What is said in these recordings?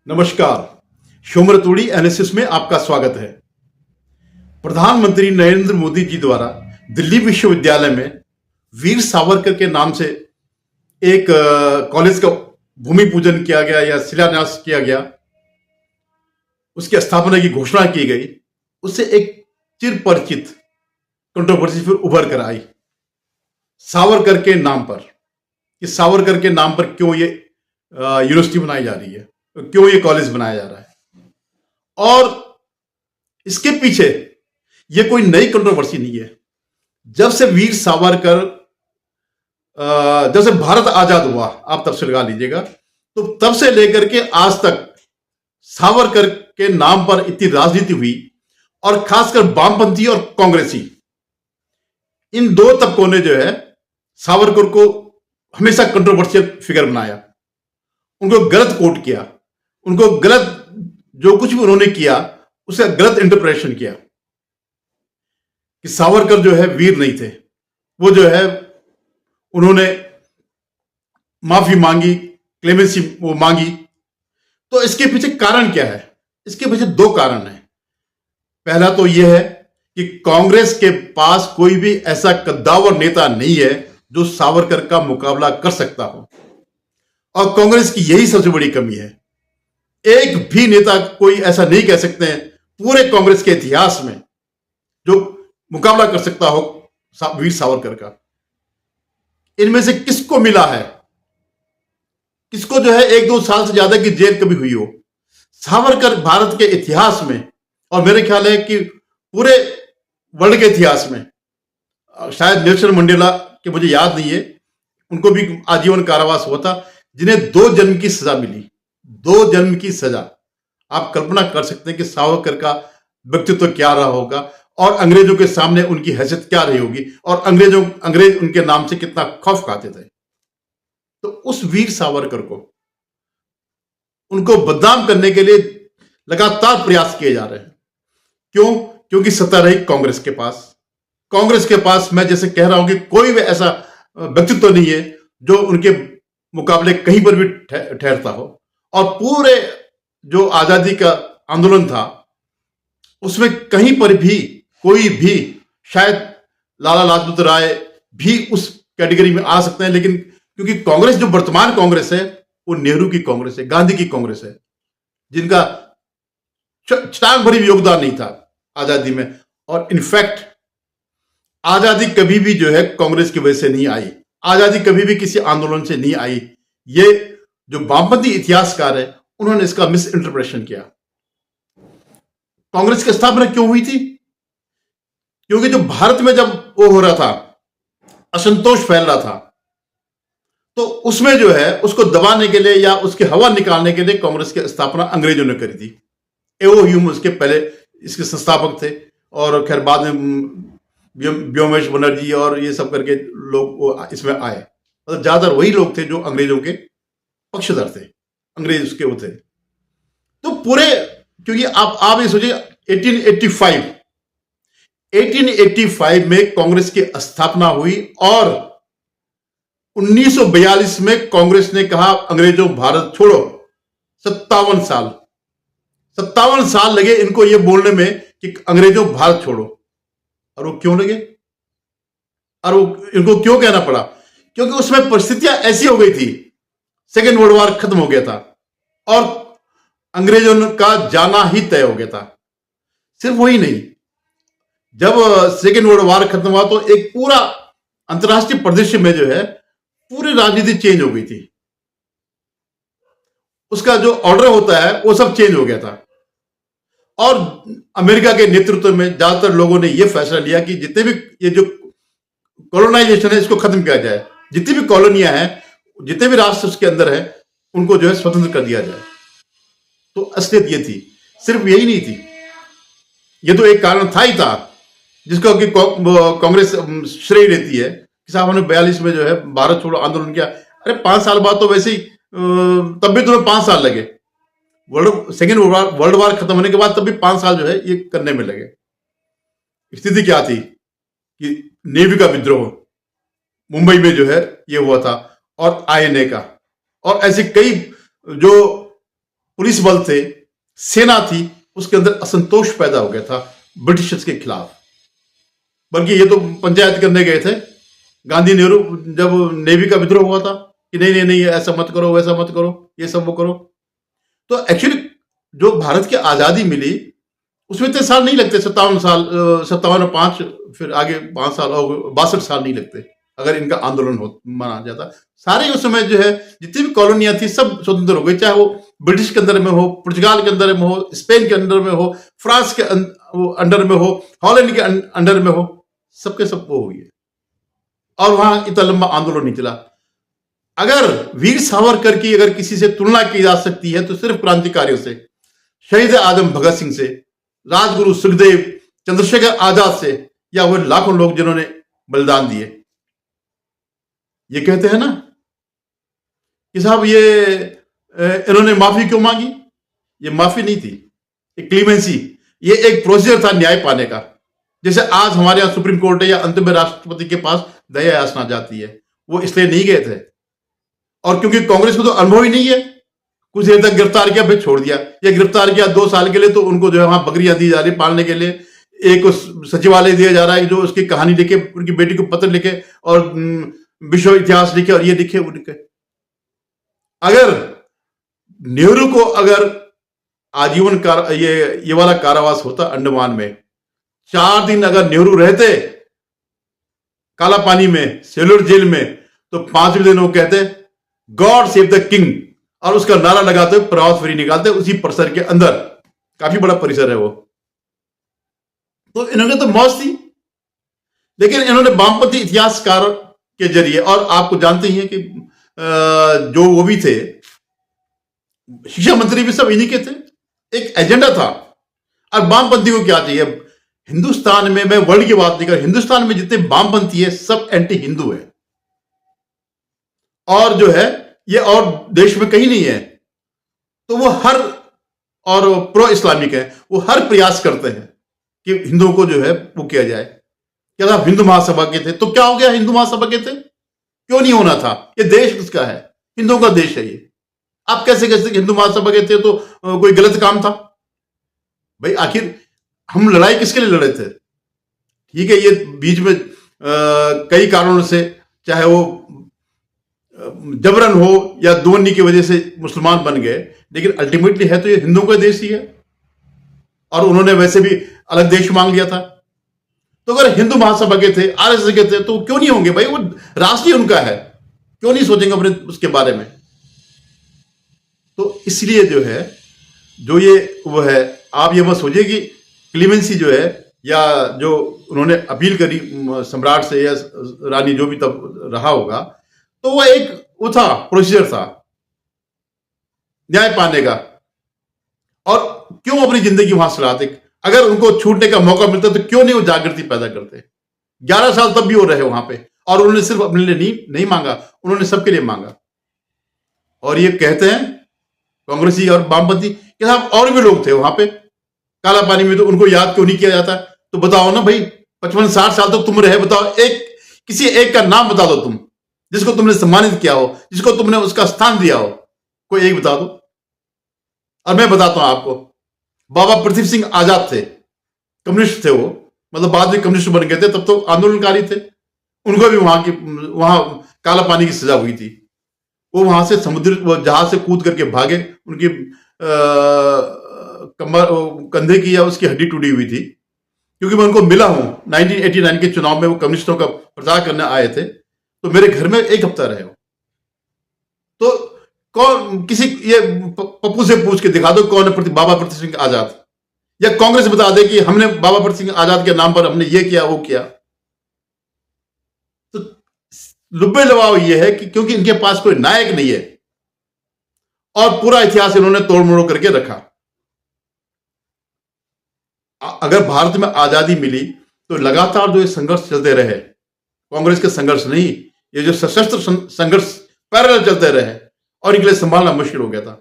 नमस्कार। शोमरतोड़ी एनालिसिस में आपका स्वागत है। प्रधानमंत्री नरेंद्र मोदी जी द्वारा दिल्ली विश्वविद्यालय में वीर सावरकर के नाम से एक कॉलेज का भूमि पूजन किया गया या शिलान्यास किया गया, उसकी स्थापना की घोषणा की गई। उससे एक चिर परिचित कंट्रोवर्सी फिर उभर कर आई सावरकर के नाम पर। कि सावरकर के नाम पर क्यों ये यूनिवर्सिटी बनाई जा रही है, क्यों ये कॉलेज बनाया जा रहा है। और इसके पीछे ये कोई नई कंट्रोवर्सी नहीं है। जब से वीर सावरकर जब से भारत आजाद हुआ, आप तब से लगा लीजिएगा, तो तब से लेकर के आज तक सावरकर के नाम पर इतनी राजनीति हुई, और खासकर वामपंथी और कांग्रेसी, इन दो तबकों ने जो है सावरकर को हमेशा कंट्रोवर्शियल फिगर बनाया, उनको गलत कोट किया, उनको गलत, जो कुछ भी उन्होंने किया उसका गलत इंटरप्रिटेशन किया कि सावरकर जो है वीर नहीं थे। वो जो है उन्होंने माफी मांगी, क्लेमेंसी वो मांगी। तो इसके पीछे कारण क्या है? इसके पीछे दो कारण है। पहला तो यह है कि कांग्रेस के पास कोई भी ऐसा कद्दावर नेता नहीं है जो सावरकर का मुकाबला कर सकता हो, और कांग्रेस की यही सबसे बड़ी कमी है। एक भी नेता कोई ऐसा नहीं कह सकते हैं पूरे कांग्रेस के इतिहास में जो मुकाबला कर सकता हो वीर सावरकर का। इनमें से किसको मिला है, किसको जो है 1-2 साल से ज्यादा की जेल कभी हुई हो? सावरकर भारत के इतिहास में, और मेरे ख्याल है कि पूरे वर्ल्ड के इतिहास में, शायद नेल्सन मंडेला के मुझे याद नहीं है, उनको भी आजीवन कारावास हुआ था, जिन्हें 2 जन्म की सजा मिली। 2 जन्म की सजा। आप कल्पना कर सकते हैं कि सावरकर का व्यक्तित्व क्या रहा होगा, और अंग्रेजों के सामने उनकी हैसियत क्या रही होगी, और अंग्रेज उनके नाम से कितना खौफ खाते थे। तो उस वीर सावरकर को, उनको बदनाम करने के लिए लगातार प्रयास किए जा रहे हैं। क्यों? क्योंकि सत्ता रही कांग्रेस के पास। कांग्रेस के पास, मैं जैसे कह रहा हूं कि कोई भी ऐसा व्यक्तित्व नहीं है जो उनके मुकाबले कहीं पर भी ठहरता हो। और पूरे जो आजादी का आंदोलन था उसमें कहीं पर भी कोई भी, शायद लाला लाजपत राय भी उस कैटेगरी में आ सकते हैं, लेकिन क्योंकि कांग्रेस जो वर्तमान कांग्रेस है वो नेहरू की कांग्रेस है, गांधी की कांग्रेस है, जिनका छटांग भरी योगदान नहीं था आजादी में। और इनफैक्ट आजादी कभी भी जो है कांग्रेस की वजह से नहीं आई, आजादी कभी भी किसी आंदोलन से नहीं आई। ये जो वामपंथी इतिहासकार है उन्होंने इसका मिस इंटरप्रिटेशन किया। कांग्रेस की स्थापना क्यों हुई थी? क्योंकि जो भारत में जब वो हो रहा था, असंतोष फैल रहा था, तो उसमें जो है उसको दबाने के लिए या उसकी हवा निकालने के लिए कांग्रेस की स्थापना अंग्रेजों ने करी थी। एओ ह्यूम उसके पहले इसके संस्थापक थे, और खैर बाद में व्योमेश बनर्जी और ये सब करके लोग इसमें आए। मतलब ज्यादातर वही लोग थे जो अंग्रेजों के पक्षधर थे, अंग्रेज उसके वो थे। तो पूरे, क्योंकि आप ये सोचिए 1885 में कांग्रेस की स्थापना हुई, और 1942 में कांग्रेस ने कहा अंग्रेजों भारत छोड़ो। 57 साल लगे इनको ये बोलने में कि अंग्रेजों भारत छोड़ो। और वो क्यों लगे, और वो इनको क्यों कहना पड़ा? क्योंकि उसमें परिस्थितियां ऐसी हो गई थी, सेकेंड वर्ल्ड वॉर खत्म हो गया था और अंग्रेजों का जाना ही तय हो गया था। सिर्फ वही नहीं, जब सेकेंड वर्ल्ड वॉर खत्म हुआ तो एक पूरा अंतरराष्ट्रीय परिदृश्य में जो है पूरी राजनीति चेंज हो गई थी। उसका जो ऑर्डर होता है वो सब चेंज हो गया था। और अमेरिका के नेतृत्व में ज्यादातर लोगों ने यह फैसला लिया कि जितने भी ये जो कॉलोनाइजेशन है इसको खत्म किया जाए, जितनी भी कॉलोनियां हैं, जितने भी राष्ट्र उसके अंदर है, उनको जो है स्वतंत्र कर दिया जाए। तो असलियत ये थी, सिर्फ यही नहीं थी, ये तो एक कारण था ही था जिसको कि कांग्रेस श्रेय लेती है कि साहब हमने 42 में जो है भारत छोड़ो आंदोलन किया। अरे 5 साल बाद तो वैसे ही, तब भी तुम्हें 5 साल लगे, सेकेंड वर्ल्ड वॉर खत्म होने के बाद तब भी 5 साल जो है ये करने में लगे। स्थिति क्या थी कि नेवी का विद्रोह मुंबई में जो है ये हुआ था, और आईएनए का, और ऐसे कई जो पुलिस बल थे, सेना थी, उसके अंदर असंतोष पैदा हो गया था ब्रिटिशर्स के खिलाफ। बल्कि ये तो पंचायत करने गए थे गांधी नेहरू, जब नेवी का विद्रोह हुआ था कि नहीं नहीं नहीं ऐसा मत करो, वैसा मत करो, ये सब वो करो। तो एक्चुअली जो भारत की आजादी मिली उसमें इतने साल नहीं लगते, 57 साल, 57 और 5, फिर आगे 5 साल और 62 साल नहीं लगते अगर इनका आंदोलन हो माना जाता। सारे उस समय जो है जितनी भी कॉलोनियां थी सब स्वतंत्र हो गई, चाहे वो ब्रिटिश के अंदर में हो, पुर्तगाल के अंदर में हो, स्पेन के अंदर में हो, फ्रांस के अंडर में हो, हॉलैंड के अंडर में हो, सबके सब वो हुई है। और वहां इतना लंबा आंदोलन नहीं चला। अगर वीर सावरकर की अगर किसी से तुलना की जा सकती है तो सिर्फ क्रांतिकारियों से, शहीद आजम भगत सिंह से, राजगुरु सुखदेव, चंद्रशेखर आजाद से, या वो लाखों लोग जिन्होंने बलिदान दिए। ये कहते हैं ना कि साहब ये इन्होंने माफी क्यों मांगी, ये माफी नहीं थी, ये क्लीमेंसी, ये एक प्रोसीजर था न्याय पाने का। जैसे आज हमारे यहां सुप्रीम कोर्ट है या अंतिम राष्ट्रपति के पास दया याचना जाती है, वो इसलिए नहीं गए थे। और क्योंकि कांग्रेस को तो अनुभव ही नहीं है, कुछ देर तक गिरफ्तार किया फिर छोड़ दिया, या गिरफ्तार किया 2 साल के लिए तो उनको जो है वहां बकरियां दी जा रही पालने के लिए, एक उस सचिवालय दिया जा रहा है जो उसकी कहानी लिखे, उनकी बेटी को पत्र लिखे और विश्व इतिहास लिखे और ये लिखे वो लिखे। अगर नेहरू को अगर आजीवन ये वाला कारावास होता अंडमान में, 4 दिन अगर नेहरू रहते काला पानी में, सेलुलर जेल में, तो 5वें दिन वो कहते गॉड सेव द किंग, और उसका नारा लगाते हुए प्रभात फेरी निकालते उसी परिसर के अंदर। काफी बड़ा परिसर है वो। तो इन्होंने तो मौज थी, लेकिन इन्होंने वामपंथी इतिहासकार के जरिए, और आपको जानते ही हैं कि जो वो भी थे शिक्षा मंत्री भी सब इन्हीं के थे, एक एजेंडा था। और वामपंथी को क्या चाहिए हिंदुस्तान में, मैं वर्ल्ड की बात नहीं कर, हिंदुस्तान में जितने वामपंथी है सब एंटी हिंदू है, और जो है ये और देश में कहीं नहीं है। तो वो हर, और प्रो इस्लामिक है, वो हर प्रयास करते हैं कि हिंदुओं को जो है वो किया जाए। क्या था, हिंदू महासभा के थे, तो क्या हो गया, हिंदू महासभा के थे, क्यों नहीं होना था, ये देश किसका है, हिंदुओं का देश है ये। आप कैसे कह सकते हिंदू महासभा के थे तो कोई गलत काम था? भाई आखिर हम लड़ाई किसके लिए लड़े थे? ठीक है, ये बीच में कई कारणों से, चाहे वो जबरन हो या दुवन्नी की वजह से मुसलमान बन गए, लेकिन अल्टीमेटली है तो ये हिंदुओं का देश ही है, और उन्होंने वैसे भी अलग देश मांग लिया था। तो अगर हिंदू महासभा के थे, आरएसएस के थे, तो क्यों नहीं होंगे भाई, वो राष्ट्र उनका है, क्यों नहीं सोचेंगे अपने उसके बारे में? तो इसलिए जो है, जो ये वो है, आप ये मत सोचिए कि क्लीमेंसी जो है, या जो उन्होंने अपील करी सम्राट से या रानी जो भी तब रहा होगा, तो वह एक वो था, प्रोसीजर था न्याय पाने का। और क्यों अपनी जिंदगी वहां सलाते? अगर उनको छूटने का मौका मिलता तो क्यों नहीं वो जागृति पैदा करते? 11 साल तब भी वो रहे वहां पे, और उन्होंने सिर्फ अपने लिए नहीं मांगा, उन्होंने सबके लिए मांगा। और ये कहते हैं कांग्रेसी और वामपंथी के साथ और भी लोग थे वहां पे काला पानी में, तो उनको याद क्यों नहीं किया जाता? तो बताओ ना भाई, 55-60 साल तो तुम रहे, बताओ किसी एक का नाम बता दो तुम, जिसको तुमने सम्मानित किया हो, जिसको तुमने उसका स्थान दिया हो, कोई एक बता दो। और मैं बताता हूं आपको, बाबा पृथ्वी सिंह आजाद थे, कम्युनिस्ट थे वो, मतलब बाद में कम्युनिस्ट बन गए थे, तब तो आंदोलनकारी थे। उनको भी वहां काला पानी की सजा हुई थी। वो वहां से जहाज से कूद करके भागे, उनकी कंधे की या उसकी हड्डी टूटी हुई थी। क्योंकि मैं उनको मिला हूं 1989 के चुनाव में, वो कम्युनिस्टों का प्रचार करने आए थे, तो मेरे घर में 1 हफ्ता रहे हो। तो कौन, किसी ये पप्पू से पूछ के दिखा दो कौन है बाबा पृथ्वी सिंह आजाद, या कांग्रेस बता दे कि हमने बाबा पृथ्वी सिंह आजाद के नाम पर हमने ये किया वो किया। तो लुब्बे लवाव ये है कि क्योंकि इनके पास कोई नायक नहीं है, और पूरा इतिहास इन्होंने तोड़ मरोड़ करके रखा। अगर भारत में आजादी मिली तो लगातार जो ये संघर्ष चलते रहे, कांग्रेस के संघर्ष नहीं, ये जो सशस्त्र संघर्ष पैरेलल चलते रहे, और इनके लिए संभालना मुश्किल हो गया था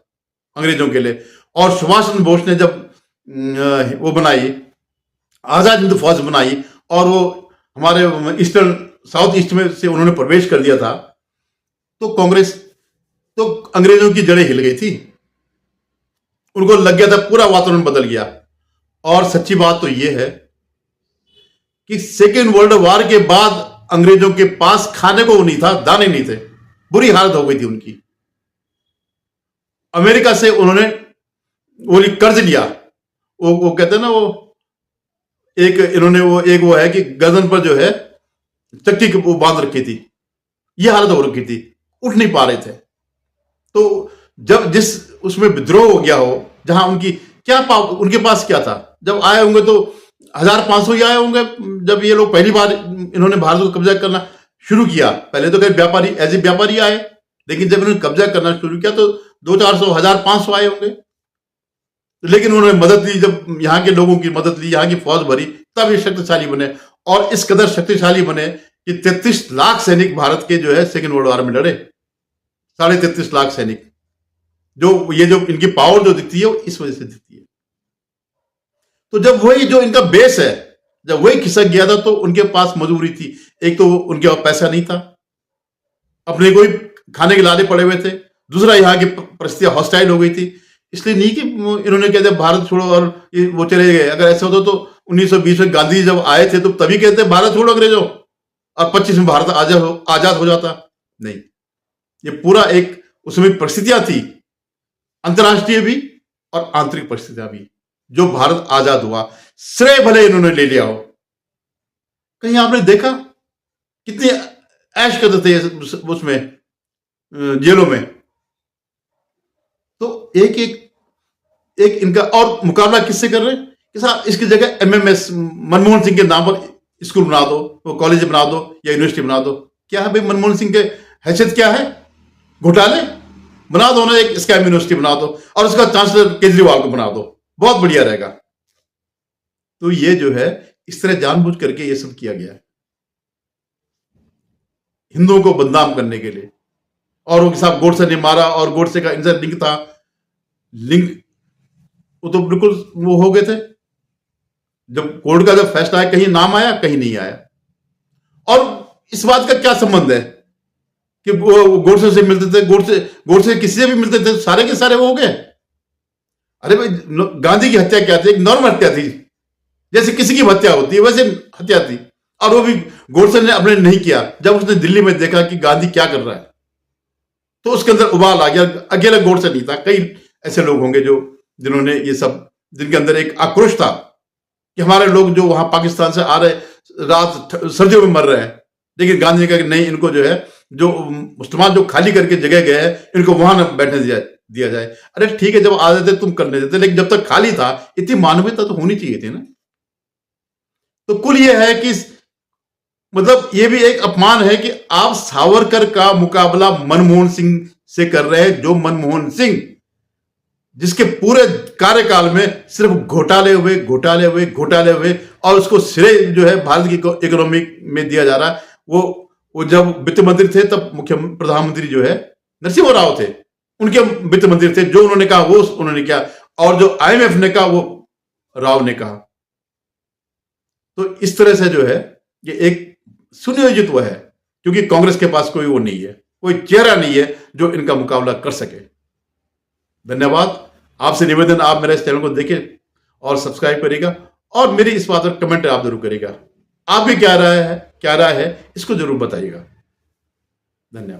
अंग्रेजों के लिए। और सुभाष चंद्र बोस ने जब वो बनाई, आजाद हिंद फौज बनाई, और वो हमारे ईस्टर्न साउथ ईस्ट में से उन्होंने प्रवेश कर दिया था, तो कांग्रेस, तो अंग्रेजों की जड़ें हिल गई थी। उनको लग गया था, पूरा वातावरण बदल गया। और सच्ची बात तो यह है कि सेकेंड वर्ल्ड वॉर के बाद अंग्रेजों के पास खाने को नहीं था, दाने नहीं थे, बुरी हालत हो गई थी उनकी। अमेरिका से उन्होंने वो कर्ज लिया, वो कहते हैं ना, वो एक वो है कि गर्दन पर जो है चक्की वो बांध रखी थी, ये हालत हो रखी थी, उठ नहीं पा रहे थे। तो जब जिस उसमें विद्रोह हो गया हो, जहां उनके पास क्या था, जब आए होंगे तो 1500 ही आए होंगे। जब ये लोग पहली बार इन्होंने भारत को कब्जा करना शुरू किया, पहले तो व्यापारी, एज ए व्यापारी आए, लेकिन जब इन्होंने कब्जा करना शुरू किया तो 200-400, 1500 आए होंगे। लेकिन उन्होंने मदद ली, जब यहाँ के लोगों की मदद ली, यहाँ की फौज भरी, तब ये शक्तिशाली बने। और इस कदर शक्तिशाली बने कि 33 लाख सैनिक भारत के जो है सेकेंड वर्ल्ड वॉर में लड़े। 33.5 लाख सैनिक, जो इनकी पावर जो दिखती है वो इस वजह से दिखती है। तो जब वही जो इनका बेस है, जब वही खिसक गया था, तो उनके पास मजबूरी थी। एक तो उनके पास पैसा नहीं था, अपने कोई खाने के लाले पड़े हुए थे, दूसरा यहाँ की परिस्थितियां हॉस्टाइल हो गई थी। इसलिए नहीं कि इन्होंने कहते भारत छोड़ो और वो चले गए। अगर ऐसा होता तो 1920 में गांधी जब आए थे तो तभी कहते भारत छोड़ो अंग्रेजों, और 25 में भारत आजाद हो जाता। नहीं, ये पूरा एक उसमें परिस्थितियां थी, अंतर्राष्ट्रीय भी और आंतरिक परिस्थितियां भी, जो भारत आजाद हुआ। श्रेय भले इन्होंने ले लिया हो, कहीं आपने देखा कितनी ऐश करते थे उसमें जेलों में। तो एक इनका और मुकाबला किससे कर रहे हैं कि साहब इसकी जगह MMS मनमोहन सिंह के नाम पर स्कूल बना दो, वो कॉलेज बना दो या यूनिवर्सिटी बना दो। क्या है भाई, मनमोहन सिंह के हैसियत क्या है? घोटाले बना दो ना, एक स्कैम यूनिवर्सिटी बना दो और उसका चांसलर केजरीवाल को बना दो, बहुत बढ़िया रहेगा। तो ये जो है इस तरह जानबूझ करके ये सब किया गया है हिंदुओं को बदनाम करने के लिए। और वो साहब गोडसे ने मारा और गोडसे का इनसे लिंक था, वो तो बिल्कुल वो हो गए थे। जब कोर्ट का जब फैसला आया, कहीं नाम आया, कहीं नहीं आया। और इस बात का क्या संबंध है कि वो गोडसे से मिलते थे, गोडसे किसी से भी मिलते थे, सारे के सारे वो हो गए। अरे भाई, गांधी की हत्या क्या थी? एक नॉर्मल हत्या थी, जैसे किसी की हत्या होती है वैसे हत्या थी। और वो भी गोडसे ने अपने नहीं किया। जब उसने दिल्ली में देखा कि गांधी क्या कर रहा है, तो उसके अंदर उबाल आ गया। अकेला गोडसे नहीं था, कई ऐसे लोग होंगे जिन्होंने ये सब, जिनके अंदर एक आक्रोश था कि हमारे लोग जो वहां पाकिस्तान से आ रहे, रात सर्दियों में मर रहे हैं। लेकिन गांधी ने कहा कि नहीं, इनको जो है, जो मुसलमान जो खाली करके जगह गए हैं, इनको वहां न बैठने दिया जाए। अरे ठीक है, जब आ जाते तुम करने देते, लेकिन जब तक खाली था, इतनी मानवीयता तो होनी चाहिए थी ना। तो कुल ये है कि मतलब ये भी एक अपमान है कि आप सावरकर का मुकाबला मनमोहन सिंह से कर रहे हैं, जो मनमोहन सिंह जिसके पूरे कार्यकाल में सिर्फ घोटाले हुए और उसको श्रेय जो है भारत की इकोनॉमी में दिया जा रहा है। वो जब वित्त मंत्री थे तब प्रधानमंत्री जो है नरसिम्हा राव थे, उनके वित्त मंत्री थे। जो उन्होंने कहा वो उन्होंने किया, और जो IMF ने कहा वो राव ने कहा। तो इस तरह से जो है ये एक सुनियोजित है, क्योंकि कांग्रेस के पास कोई वो नहीं है, कोई चेहरा नहीं है जो इनका मुकाबला कर सके। धन्यवाद। आपसे निवेदन, आप मेरे इस चैनल को देखें और सब्सक्राइब करिएगा, और मेरी इस बात पर कमेंट आप जरूर करिएगा। आप भी क्या राय है इसको जरूर बताइएगा। धन्यवाद।